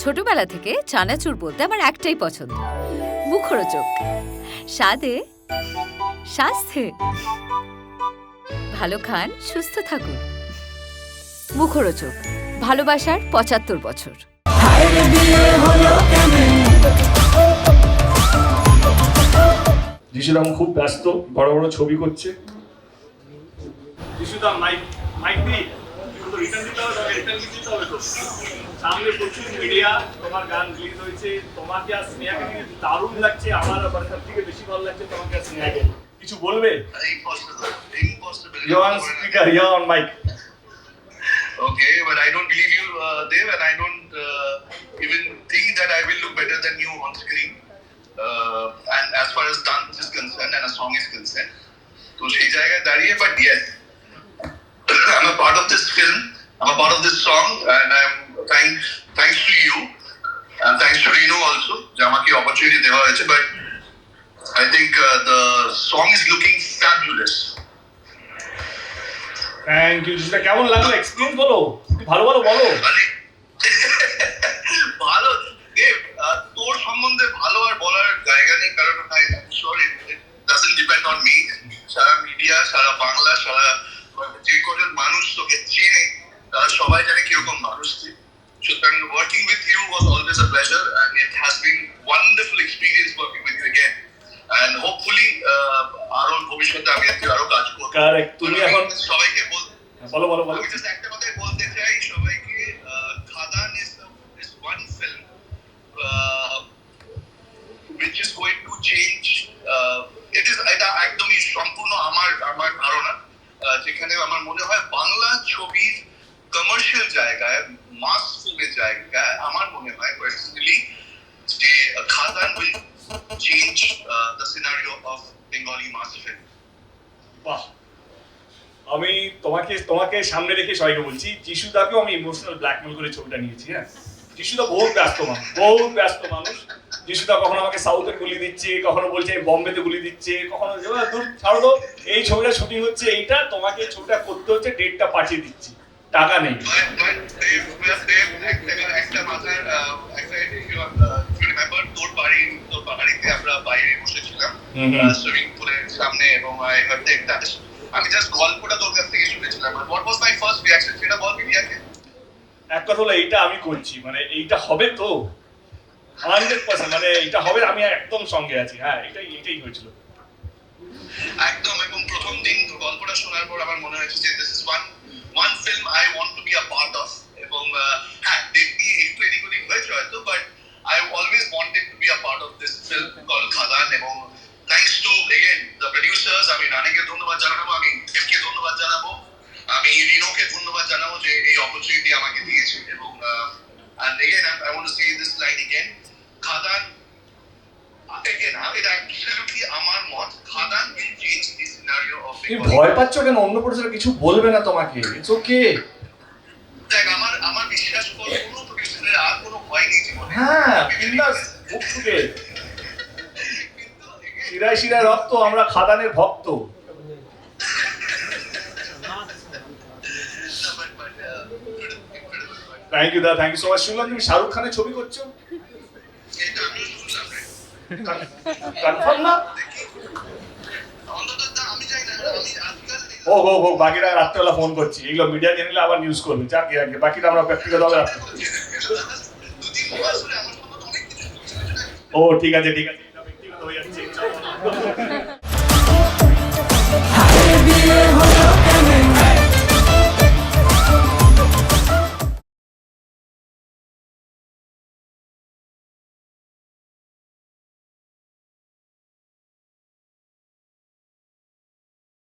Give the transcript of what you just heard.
ছোটবেলা থেকে চানাচুর বলতে আমার একটাই পছন্দ, মুখরোচক, স্বাদে স্বাস্থ্যে। ভালো খান, সুস্থ থাকুন। মুখরোচক, ভালোবাসার ৭৫ বছর। যিশুদা খুব ব্যস্ত, বড় বড় ছবি করছে। যিশুদা মাইক মাইক দি তো রিটার্ন দিতে হবে, রিটার্ন দিতে হবে। তো সামনে প্রচুর মিডিয়া, তোমার গান রিলিজ হয়েছে, তোমাকে আর স্নেহাকে নিয়ে দারুণ লাগছে। আমার আবার সব থেকে বেশি ভালো লাগছে তোমাকে আর স্নেহাকে। কিছু বলবে? You're on speaker, you're on mic. Okay, but I don't believe you, Dev, and I don't even think that I will look better than you on screen. And as far as dance is concerned and a song is concerned, so সেই জায়গায় দাঁড়িয়ে, but yes, I'm a part of this film, I'm a part of this song, and I'm thanks to you, and thanks to Renu also, যে আমাকে opportunity দেওয়া হয়েছে, but I think the song is looking fabulous. Thank you. যিশুদা কেমন লাগলো, experience বলো, ভালো ভালো বলো। ভালো দেব, তোর সম্বন্ধে ভালো আর বলার জায়গা নেই, কারণ I am sure it doesn't depend on me. সারা মিডিয়া, সারা বাংলা, সারা যে কজন মানুষ তোকে চেনে তারা সবাই জানে কিরকম মানুষ তুই। সুতরাং working with you was always a pleasure, and it has been wonderful experience working with you again, and hopefully আরো ভবিষ্যতে আমি আরো কাজ করবো। কারেক্ট। তুমি এখন সবাইকে বলো বলো বলো। আমি জাস্ট একটা কথাই বলতে চাই সবাইকে, খাদান is one film which is going to change. এটা একদমই সম্পূর্ণ আমার ধারণা, যেখানে আমার মনে হয় বাংলা ছবির কমার্শিয়াল জায়গায়, মাস ফিল্মের জায়গায় আমার মনে হয় পার্সোনালি যে খাদান will change the scenario of Bengali mass film. বাহ, আমি তোমাকে সামনে রেখে সবাইকে বলছি, যিশুদাকেও আমি ইমোশনাল ব্ল্যাকমেল করে ছবিটা নিয়েছি। হ্যাঁ, যিশুদা বহুত ব্যস্ত মানুষ। যিশুদা কখনো আমাকে সাউথে গুলি দিচ্ছে, কখনো বলছে বম্বেতে গুলি দিচ্ছে, কখনো দূর ছাড়ো তো, এই ছবিটা শুটিং হচ্ছে, এইটা তোমাকে এই ছবিটা করতে হচ্ছে, ডেটটা পাঠিয়ে দিচ্ছি, টাকা নেই। একটা মাথার তোর বাড়িতে আমরা বাইরে বসেছিলাম সুইমিং পুলের সামনে, এবং আমি জাস্ট গল্পটা তোর কাছ থেকে শুনেছিলাম। What was my first reaction সেটা বল মিডিয়াকে। এক কথা হলো, এইটা আমি করছি, মানে এইটা হবে তো 100%, মানে এইটা হবে, আমি একদম সঙ্গে আছি। হ্যাঁ, এটাই হয়েছিল একদম। এবং প্রথম দিন গল্পটা শোনার পর আমার মনে হয়েছে যে this is one film I want to be a part of. এবং হ্যাঁ, দেখবি একটু এদিক ওদিক হয়েছে হয়তো, but I always wanted to be a part of this film called Khadaan. এবং thanks to again the producers, আমি রানীকে ধন্যবাদ জানাবো, আমি দেবকে ধন্যবাদ জানাবো, আমি রিনোকে ধন্যবাদ জানাবো যে এই অপরচুনিটি আমাকে দিয়েছে। এবং and again I want to say this line again, Khadaan again, এটা absolutely আমার মত, খাদান will change the scenario of তুমি ভয় পাচ্ছ কেন? অন্য প্রডিউসার কিছু বলবে না তোমাকে, ইটস ওকে। দেখ, আমার বিশ্বাস কর, কোনো প্রডিউসারের আর কোনো ভয় নেই জীবনে। হ্যাঁ, বিন্দাস মুখ থেকে শিরায় শিরায় রক্ত, আমরা খাদানের ভক্ত। থ্যাংক ইউ দা, থ্যাংক ইউ সো মাচ। শুনলাম তুমি শাহরুখ খানের ছবি করছো, এটা আমি শুনলাম রে। কনফার্ম না? অন্তত আমি জানি না, আমি আজকাল ও বাকিরা রাত্রেবেলা ফোন করছি, এগুলো মিডিয়া জেনে নিলে আবার নিউজ করবে। যাক, বাকিটা আমরা ব্যক্তিগত হবে। দুদিন মাস ধরে আমার সম্বন্ধে অনেক কিছু বলছে। ও ঠিক আছে, এটা ব্যক্তিগত হয়ে যাচ্ছে।